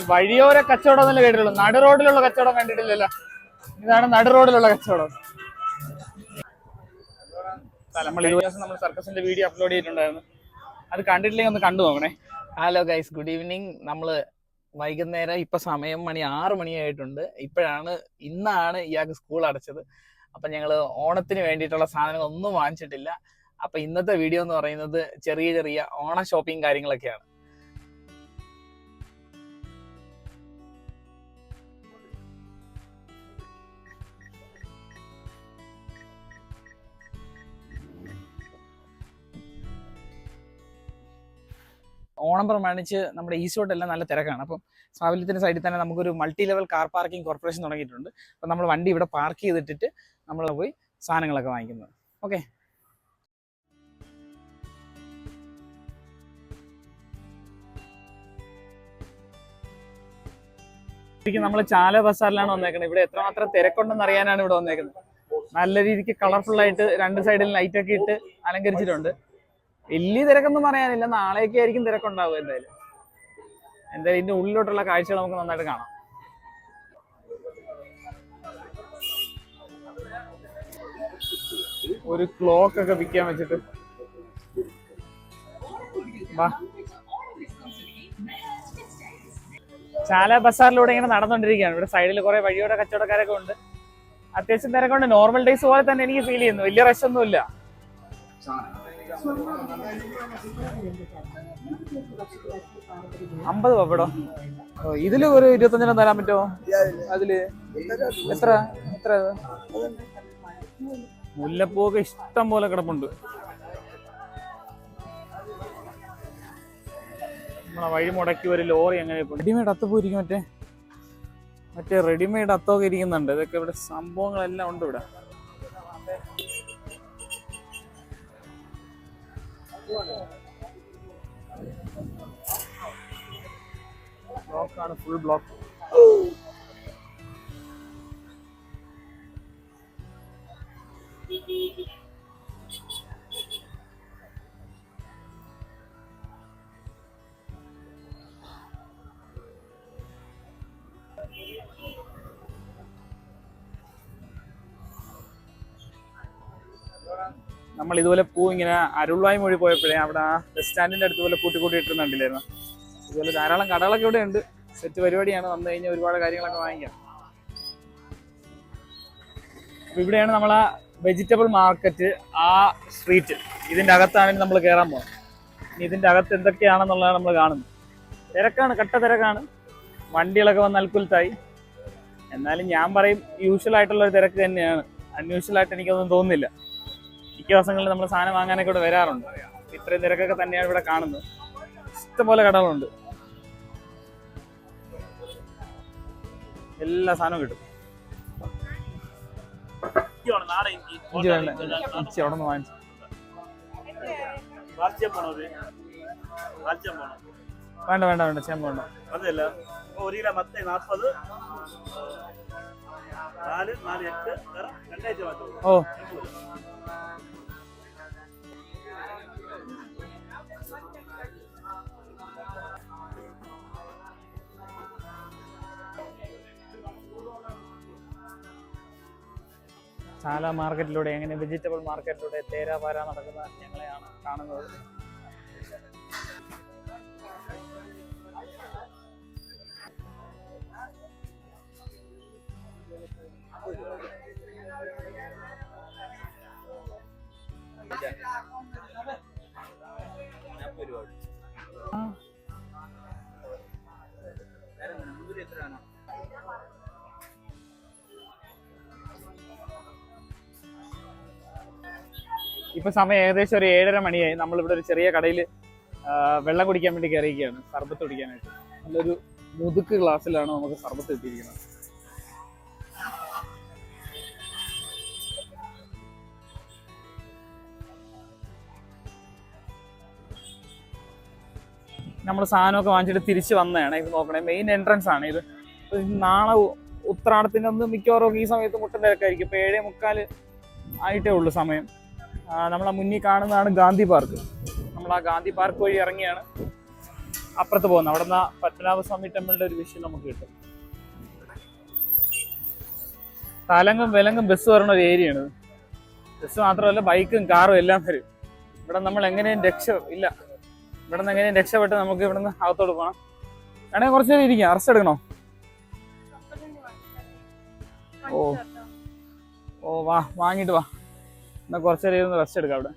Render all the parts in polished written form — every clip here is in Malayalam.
വഴിയോര കച്ചവടം എന്നല്ലേ കേട്ടിട്ടുള്ളൂ, നടു റോഡിലുള്ള കച്ചവടം കണ്ടിട്ടില്ലല്ലോ. ഇതാണ് നടു റോഡിലുള്ള കച്ചവടം. നമ്മൾ ഈ ദിവസം നമ്മൾ സർക്കസിന്റെ വീഡിയോ അപ്ലോഡ് ചെയ്തിട്ടുണ്ടായിരുന്നു, അത് കണ്ടിട്ടില്ലെങ്കിൽ ഒന്ന് കണ്ടു നോക്കണേ. Hello guys, good evening. നമ്മള് വൈകുന്നേരം ഇപ്പൊ സമയം 6 മണിയായിട്ടുണ്ട്. ഇന്നാണ് ഇയാൾക്ക് സ്കൂൾ അടച്ചത്. അപ്പൊ ഞങ്ങള് ഓണത്തിന് വേണ്ടിയിട്ടുള്ള സാധനങ്ങൾ ഒന്നും വാങ്ങിച്ചിട്ടില്ല. അപ്പൊ ഇന്നത്തെ വീഡിയോ എന്ന് പറയുന്നത് ചെറിയ ചെറിയ ഓണ ഷോപ്പിംഗ് കാര്യങ്ങളൊക്കെയാണ്. ഓണം പ്രമാണിച്ച് നമ്മുടെ ഈസ്റ്റോട്ടെല്ലാം നല്ല തിരക്കാണ്. അപ്പം സാവല്യത്തിൻ്റെ സൈഡിൽ തന്നെ നമുക്കൊരു multi level car parking corporation തുടങ്ങിയിട്ടുണ്ട്. അപ്പം നമ്മൾ വണ്ടി ഇവിടെ പാർക്ക് ചെയ്തിട്ടിട്ട് നമ്മൾ പോയി സാധനങ്ങളൊക്കെ വാങ്ങിക്കുന്നത്. ഓക്കെ, നമ്മൾ ചാല ബസാറിലാണ് വന്നേക്കുന്നത്. ഇവിടെ എത്രമാത്രം തിരക്കുണ്ടെന്ന് അറിയാനാണ് ഇവിടെ വന്നേക്കുന്നത്. നല്ല രീതിക്ക് കളർഫുള്ളായിട്ട് രണ്ട് സൈഡിൽ ലൈറ്റൊക്കെ ഇട്ട് അലങ്കരിച്ചിട്ടുണ്ട്. വലിയ തിരക്കൊന്നും പറയാനില്ല, നാളെയൊക്കെ ആയിരിക്കും തിരക്കുണ്ടാവുക. എന്തായാലും ഇതിന്റെ ഉള്ളിലോട്ടുള്ള കാഴ്ചകൾ നമുക്ക് നന്നായിട്ട് കാണാം. ഒരു ക്ലോക്ക് ഒക്കെ വിൽക്കാൻ വെച്ചിട്ട് ചാല ബസാറിലൂടെ ഇങ്ങനെ നടന്നുകൊണ്ടിരിക്കുകയാണ്. ഇവിടെ സൈഡിൽ കുറെ വഴിയോടെ കച്ചവടക്കാരൊക്കെ ഉണ്ട്. അത്യാവശ്യം തിരക്കുണ്ട്. നോർമൽ ഡേയ്സ് പോലെ തന്നെ എനിക്ക് ഫീൽ ചെയ്യുന്നു. വലിയ റഷ് ഒന്നും ഇല്ല. 50 പപ്പടോ? ഇതില് ഒരു 25 തരാൻ പറ്റുമോ? അതില് എത്ര എത്ര? മുല്ലപ്പൂവൊക്കെ ഇഷ്ടം പോലെ കിടപ്പുണ്ട്. നമ്മളെ വഴി മുടക്കി ഒരു ലോറി അങ്ങനെ റെഡിമെയ്ഡ് അത്തപ്പൂ ഇരിക്കും. മറ്റേ റെഡിമെയ്ഡ് അത്തമൊക്കെ ഇരിക്കുന്നുണ്ട്. ഇതൊക്കെ ഇവിടെ സംഭവങ്ങളെല്ലാം ഉണ്ട്. ഇവിടെ ബ്ലോക്കാണ്, ഫുൾ ബ്ലോക്ക്. നമ്മൾ ഇതുപോലെ പൂ ഇങ്ങനെ അരുൾവായ് മൊഴി പോയപ്പോഴേ അവിടെ ആ ബസ് സ്റ്റാൻഡിന്റെ അടുത്ത് പോലെ കൂട്ടി ഇട്ടിരുന്നുണ്ടില്ലായിരുന്നു. ഇതുപോലെ ധാരാളം കടകളൊക്കെ ഇവിടെ ഉണ്ട്. സെറ്റ് പരിപാടിയാണ്. വന്നു കഴിഞ്ഞാൽ ഒരുപാട് കാര്യങ്ങളൊക്കെ വാങ്ങിക്കാം. ഇവിടെയാണ് നമ്മളെ വെജിറ്റബിൾ മാർക്കറ്റ്, ആ സ്ട്രീറ്റ്. ഇതിന്റെ അകത്താണ് നമ്മൾ കയറാൻ പോകുന്നത്. ഇനി ഇതിന്റെ അകത്ത് എന്തൊക്കെയാണെന്നുള്ളതാണ് നമ്മൾ കാണുന്നത്. തിരക്കാണ്, കട്ട തിരക്കാണ്. വണ്ടികളൊക്കെ വന്ന് അൽക്കുലത്തായി. എന്നാലും ഞാൻ പറയും യൂഷ്വൽ ആയിട്ടുള്ള ഒരു തിരക്ക് തന്നെയാണ്. അൺയൂഷ്വൽ ആയിട്ട് എനിക്കൊന്നും തോന്നുന്നില്ല. മിക്ക ദിവസങ്ങളിൽ നമ്മൾ സാധനം വാങ്ങാനൊക്കെ ഇവിടെ വരാറുണ്ട്. ഇത്രയും തിരക്കൊക്കെ തന്നെയാണ് ഇവിടെ കാണുന്നത്. ഇഷ്ടംപോലെ കടകളുണ്ട്. എല്ലാ സാധനവും കിട്ടും. അവിടെ നിന്ന് വാങ്ങിച്ചു. വേണ്ട ചേമ്പ് വേണ്ട. ഓ, ചാല മാർക്കറ്റിലൂടെ, അങ്ങനെ വെജിറ്റബിൾ മാർക്കറ്റിലൂടെ തേരാപാര നടക്കുന്ന ഞങ്ങളെയാണ് കാണുന്നത്. ഇപ്പൊ സമയം ഏകദേശം ഒരു 7:30 മണിയായി. നമ്മളിവിടെ ഒരു ചെറിയ കടയിൽ വെള്ളം കുടിക്കാൻ വേണ്ടി കയറിയിരിക്കുകയാണ്, സർബത്ത് കുടിക്കാനായിട്ട്. നല്ലൊരു മുതുക്ക് ഗ്ലാസ്സിലാണ് നമുക്ക് സർബത്ത് കിട്ടിയിരിക്കുന്നത്. നമ്മൾ സാധനമൊക്കെ വാങ്ങിച്ചിട്ട് തിരിച്ച് വന്നതാണ്. ഇത് നോക്കണേ, മെയിൻ എൻട്രൻസ് ആണ് ഇത്. നാളെ ഉത്രാടത്തിൻ്റെ ഒന്ന് മിക്കവാറും ഈ സമയത്ത് മുട്ടൻ തിരക്കായിരിക്കും. ഇപ്പോൾ 7:45 ആയിട്ടേ ഉള്ളൂ സമയം. നമ്മളെ മുന്നിൽ കാണുന്നതാണ് ഗാന്ധി പാർക്ക്. നമ്മൾ ആ ഗാന്ധി പാർക്ക് വഴി ഇറങ്ങിയാണ് അപ്പുറത്ത് പോകുന്നത്. അവിടെ നിന്ന് പത്മനാഭസ്വാമി ടെമ്പിളിന്റെ ഒരു വിഷയം നമുക്ക് കിട്ടും. തലങ്ങും വിലങ്ങും ബസ് വരുന്ന ഒരു ഏരിയയാണ്. ബസ് മാത്രമല്ല ബൈക്കും കാറും എല്ലാം വരും. ഇവിടെ നമ്മൾ എങ്ങനെയും ഇല്ല, ഇവിടെ നിന്ന് എങ്ങനെയും രക്ഷപ്പെട്ട് നമുക്ക് ഇവിടെ നിന്ന് അകത്തോട്ട് പോകണം. വേണമെങ്കിൽ കുറച്ച് നേരം ഇരിക്കാം. റെസ്റ്റ് എടുക്കണോ? വാങ്ങിട്ട് വാ. എന്നാൽ കുറച്ച് നേരം ഇരുന്ന് റെസ്റ്റ് എടുക്കാം അവിടെ.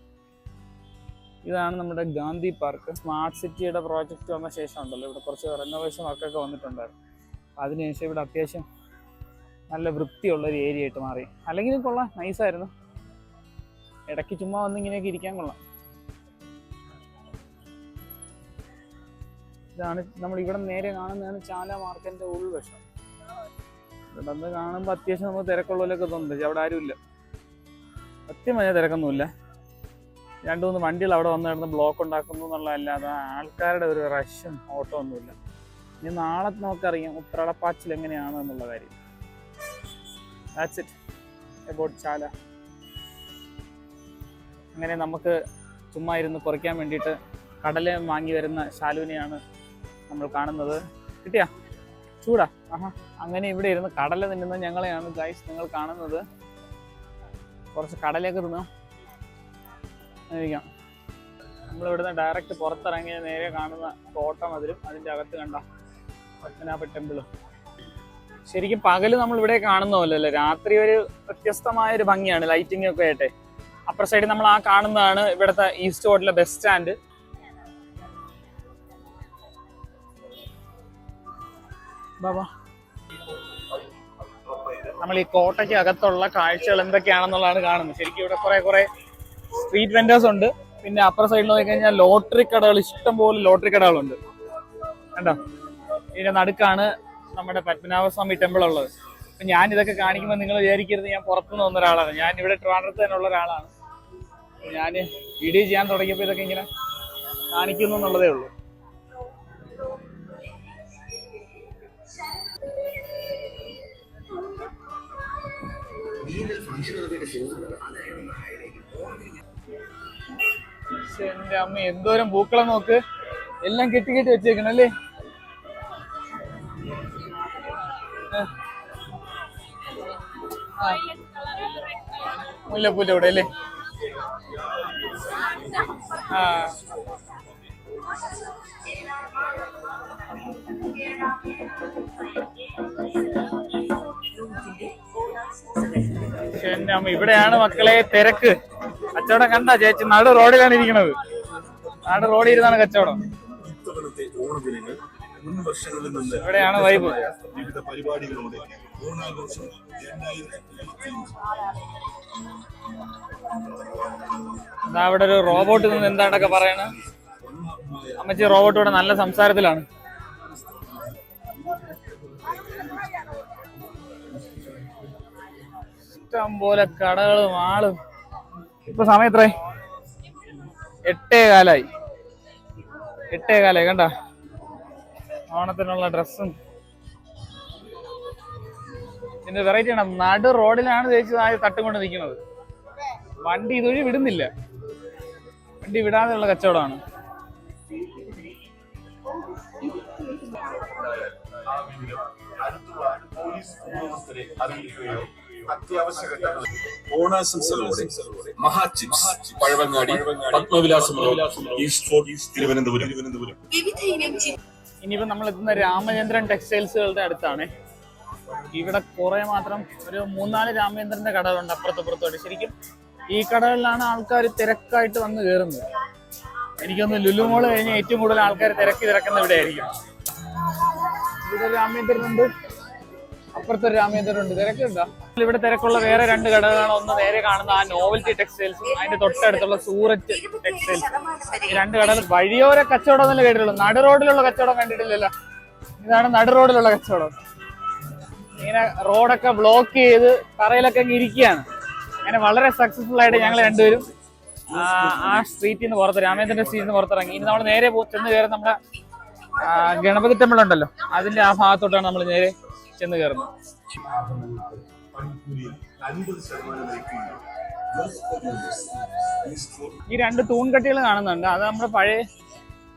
ഇതാണ് നമ്മുടെ ഗാന്ധി പാർക്ക്. സ്മാർട്ട് സിറ്റിയുടെ പ്രോജക്റ്റ് വന്ന ശേഷം ഉണ്ടല്ലോ ഇവിടെ കുറച്ച് റെനോവേഷൻ വർക്കൊക്കെ വന്നിട്ടുണ്ടായിരുന്നു. അതിനുശേഷം ഇവിടെ അത്യാവശ്യം നല്ല വൃത്തിയുള്ളൊരു ഏരിയ ആയിട്ട് മാറി. അല്ലെങ്കിൽ കൊള്ളാം, നൈസായിരുന്നു. ഇടയ്ക്ക് ചുമ്മാ വന്ന് ഇങ്ങനെയൊക്കെ ഇരിക്കാൻ കൊള്ളാം. ഇതാണ് നമ്മൾ ഇവിടെ നേരെ കാണുന്നതാണ് ചാല മാർക്കറ്റിന്റെ ഉൾവശം. ഇവിടെ നിന്ന് കാണുമ്പോൾ അത്യാവശ്യം നമുക്ക് തിരക്കുള്ളവരൊക്കെ തോന്നുന്നുണ്ട്. അവിടെ ആരുമില്ല, സത്യമായ തിരക്കൊന്നുമില്ല. 2-3 വണ്ടികൾ അവിടെ വന്ന് കിടന്ന് ബ്ലോക്ക് ഉണ്ടാക്കുന്നു എന്നുള്ളതല്ലാതെ ആൾക്കാരുടെ ഒരു റഷും ഓട്ടോ ഒന്നുമില്ല. ഇനി നാളെ നമുക്കറിയാം ഉത്രാടപ്പാച്ചിൽ എങ്ങനെയാണ് എന്നുള്ള കാര്യം. ദാറ്റ്സ് ഇറ്റ് അബൌട്ട് ചാല. അങ്ങനെ നമുക്ക് ചുമ്മാ ഇരുന്ന് കുറയ്ക്കാൻ വേണ്ടിയിട്ട് കടല വാങ്ങി വരുന്ന ശാലുവിനെയാണ് നമ്മൾ കാണുന്നത്. കിട്ടിയാ ചൂടാ? അങ്ങനെ ഇവിടെ ഇരുന്ന് കടല തിന്നുന്ന ഞങ്ങളെയാണ് ഗൈസ് നിങ്ങൾ കാണുന്നത്. കുറച്ച് കടലയൊക്കെ തിന്നാം. നമ്മളിവിടുന്ന് ഡയറക്റ്റ് പുറത്തിറങ്ങിയ നേരെ കാണുന്ന കോട്ടമതിലും അതിൻ്റെ അകത്ത് കണ്ട പത്മനാഭ ടെമ്പിളും. ശരിക്കും പകല് നമ്മൾ ഇവിടെ കാണുന്ന പോലെയല്ലേ, രാത്രി ഒരു വ്യത്യസ്തമായ ഒരു ഭംഗിയാണ് ലൈറ്റിംഗ് ഒക്കെ ആയിട്ടെ. അപ്പുറ സൈഡിൽ നമ്മൾ ആ കാണുന്നതാണ് ഇവിടുത്തെ ഈസ്റ്റ് റോഡിലെ ബസ് സ്റ്റാൻഡ്. നമ്മൾ ഈ കോട്ടയ്ക്ക് അകത്തുള്ള കാഴ്ചകൾ എന്തൊക്കെയാണെന്നുള്ളതാണ് കാണുന്നത്. ശരിക്കും ഇവിടെ കുറെ സ്ട്രീറ്റ് വെൻഡേഴ്സ് ഉണ്ട്. പിന്നെ അപ്പുറ സൈഡിൽ നോക്കി കഴിഞ്ഞാൽ ലോട്ടറി കടകൾ, ഇഷ്ടംപോലെ ലോട്ടറി കടകളുണ്ട്. കണ്ടോ? ഇതിന്റെ നടുക്കാണ് നമ്മുടെ പത്മനാഭസ്വാമി ടെമ്പിൾ ഉള്ളത്. അപ്പൊ ഞാൻ ഇതൊക്കെ കാണിക്കുമ്പോൾ നിങ്ങൾ വിചാരിക്കരുത് ഞാൻ പുറത്തുനിന്ന് വന്ന ഒരാളാണ്. ഞാൻ ഇവിടെ ട്രിവാൻഡ്രത്ത് തന്നെ ഉള്ള ഒരാളാണ്. ഞാൻ വീഡിയോ ചെയ്യാൻ തുടങ്ങിയപ്പോൾ ഇതൊക്കെ ഇങ്ങനെ കാണിക്കുന്നു എന്നുള്ളതേ ഉള്ളൂ. എന്റെ അമ്മ എന്തോരം പൂക്കളം നോക്ക്, എല്ലാം കെട്ടി വെച്ചേക്കണല്ലേ. മുല്ലപ്പൂന്റെ ഇവിടെ അല്ലേ? എന്റെ അമ്മ ഇവിടെയാണ് മക്കളെ തിരക്ക്. കച്ചവടം കണ്ട ചേച്ചി, നടു റോഡിലാണ് ഇരിക്കുന്നത്. നടു റോഡിൽ ഇരുന്നാണ് കച്ചവടം. ഇവിടെയാണ് വൈബ്. അവിടെ ഒരു റോബോട്ട് നിന്ന് എന്താണ്ടൊക്കെ പറയണ അമ്മച്ചി. റോബോട്ട് ഇവിടെ നല്ല സംസാരത്തിലാണ്. ഇഷ്ടം പോലെ കടകളും ആളും. ഇപ്പൊ സമയം എത്രയായി? 8:15. 8:15 കണ്ട. ഓണത്തിനുള്ള ഡ്രസ്സും ഇതിന്റെ വെറൈറ്റി ആണ്. നടു റോഡിലാണ് ചേച്ചി തട്ടുകൊണ്ട് നിൽക്കുന്നത്. വണ്ടി ഇതുവഴി വിടുന്നില്ല. വണ്ടി വിടാതെയുള്ള കച്ചവടമാണ്. ഓണാശംസകളോടെ മഹാചിപ്സ് പഴവങ്ങാടി പത്മവിലാസം ഈസ്റ്റ് ഫോർട്ട് തിരുവനന്തപുരം. ഇനിയിപ്പോ നമ്മൾ എത്തുന്ന രാമചന്ദ്രൻ ടെക്സ്റ്റൈൽസുകളുടെ അടുത്താണ്. ഇവിടെ കുറെ മാത്രം ഒരു 3-4 രാമചന്ദ്രന്റെ കടകളുണ്ട് അപ്പുറത്തപ്പുറത്തോട്ട്. ശരിക്കും ഈ കടകളിലാണ് ആൾക്കാർ തിരക്കായിട്ട് വന്ന് കയറുന്നത്. എനിക്കൊന്ന് ലുലു മോള് കഴിഞ്ഞ് ഏറ്റവും കൂടുതൽ ആൾക്കാർ തിരക്കുന്ന ഇവിടെ ആയിരിക്കും. ഇവിടെ രാമചന്ദ്രനുണ്ട്, അപ്പുറത്തൊരു രാമചന്ദ്രനുണ്ട്. തിരക്കുണ്ടോ? ഇവിടെ തിരക്കുള്ള വേറെ 2 കടകളാണ്. ഒന്ന് നേരെ കാണുന്ന ആ നോവൽറ്റി ടെക്സ്റ്റൈൽസും അതിന്റെ തൊട്ടടുത്തുള്ള സൂററ്റ് ടെക്സ്റ്റൈൽസും. ഈ 2 കടകൾ വഴിയോര കച്ചവടം എന്നല്ലേ കേട്ടിട്ടുള്ളൂ. നടു റോഡിലുള്ള കച്ചവടം കണ്ടിട്ടില്ലല്ലോ. ഇതാണ് നടു റോഡിലുള്ള കച്ചവടം. ഇങ്ങനെ റോഡൊക്കെ ബ്ലോക്ക് ചെയ്ത് തറയിലൊക്കെ ഇരിക്കുകയാണ്. അങ്ങനെ വളരെ സക്സസ്ഫുൾ ആയിട്ട് ഞങ്ങൾ രണ്ടുപേരും ആ സ്ട്രീറ്റിൽ നിന്ന് പുറത്ത്, രാമേന്ദ്രന്റെ സ്ട്രീറ്റിൽ നിന്ന് പുറത്തിറങ്ങി. ഇനി നമ്മൾ നേരെ ചെന്ന് കയറും നമ്മുടെ ഗണപതി ടെമ്പിൾ ഉണ്ടല്ലോ, അതിന്റെ ആ ഭാഗത്തോട്ടാണ് നമ്മൾ നേരെ ചെന്ന് കയറുന്നത്. ഈ 2 തൂൺകട്ടികൾ കാണുന്നുണ്ട്. അത് നമ്മുടെ പഴയ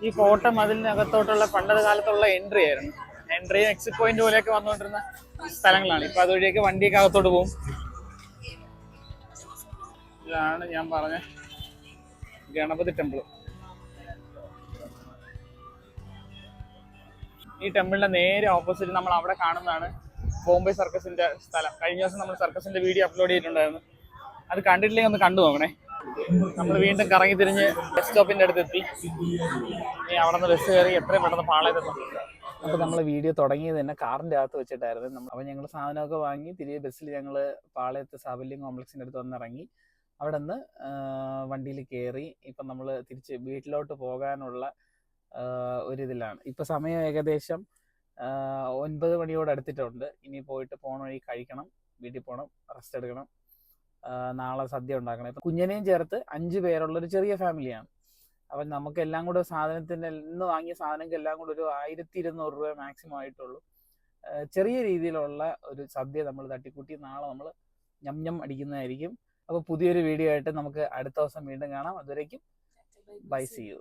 ഈ കോട്ട മതിലിനകത്തോട്ടുള്ള പണ്ടത്തെ കാലത്തുള്ള എൻട്രി ആയിരുന്നു. എൻട്രിയും എക്സിറ്റ് പോയിന്റ് പോലെയൊക്കെ വന്നുകൊണ്ടിരുന്ന സ്ഥലങ്ങളാണ്. ഇപ്പൊ അതുവഴിയൊക്കെ വണ്ടിയൊക്കെ അകത്തോട്ട് പോകും. ഇതാണ് ഞാൻ പറഞ്ഞ ഗണപതി ടെമ്പിൾ. ഈ ടെമ്പിളിന്റെ നേരെ ഓപ്പോസിറ്റ് നമ്മൾ അവിടെ കാണുന്നതാണ് ബോംബെ സർക്കസിന്റെ സ്ഥലം. കഴിഞ്ഞ ദിവസം നമ്മൾ സർക്കസിന്റെ വീഡിയോ അപ്ലോഡ് ചെയ്തിട്ടുണ്ടായിരുന്നു. അത് കണ്ടിട്ടില്ലെങ്കിൽ ഒന്ന് കണ്ടു നോക്കണേ. നമ്മൾ വീണ്ടും കറങ്ങി തിരിഞ്ഞ് ബസ് സ്റ്റോപ്പിന്റെ അടുത്ത് എത്തി. ഇനി അവിടെ നിന്ന് ബസ് കയറി എത്രയും പെട്ടെന്ന് പാളയത്തെത്തും. അപ്പോൾ നമ്മൾ വീഡിയോ തുടങ്ങിയത് തന്നെ കാറിൻ്റെ അകത്ത് വെച്ചിട്ടായിരുന്നു. അപ്പോൾ ഞങ്ങൾ സാധനമൊക്കെ വാങ്ങി തിരികെ ബസ്സിൽ ഞങ്ങൾ പാളയത്ത് സാഫല്യം കോംപ്ലക്സിൻ്റെ അടുത്ത് വന്നിറങ്ങി. അവിടെ നിന്ന് വണ്ടിയിൽ കയറി ഇപ്പം നമ്മൾ തിരിച്ച് വീട്ടിലോട്ട് പോകാനുള്ള ഒരിതിലാണ്. ഇപ്പം സമയം ഏകദേശം 9 മണിയോട് അടുത്തിട്ടുണ്ട്. ഇനി പോയിട്ട് പോണ വഴി കഴിക്കണം, വീട്ടിൽ പോകണം, റെസ്റ്റ് എടുക്കണം, നാളെ സദ്യ ഉണ്ടാക്കണം. ഇപ്പം കുഞ്ഞിനെയും ചേർത്ത് 5 പേരുള്ളൊരു ചെറിയ ഫാമിലിയാണ്. അപ്പം നമുക്ക് എല്ലാം കൂടെ സാധനത്തിൻ്റെ ഇന്ന് വാങ്ങിയ സാധനങ്ങൾക്ക് എല്ലാം കൂടെ ഒരു 1200 രൂപ മാക്സിമം ആയിട്ടുള്ളൂ. ചെറിയ രീതിയിലുള്ള ഒരു സദ്യ നമ്മൾ തട്ടിക്കൂട്ടി നാളെ നമ്മൾ ഞം അടിക്കുന്നതായിരിക്കും. അപ്പോൾ പുതിയൊരു വീഡിയോ ആയിട്ട് നമുക്ക് അടുത്ത ദിവസം വീണ്ടും കാണാം. അതുവരേക്കും ബൈ, സീ യു.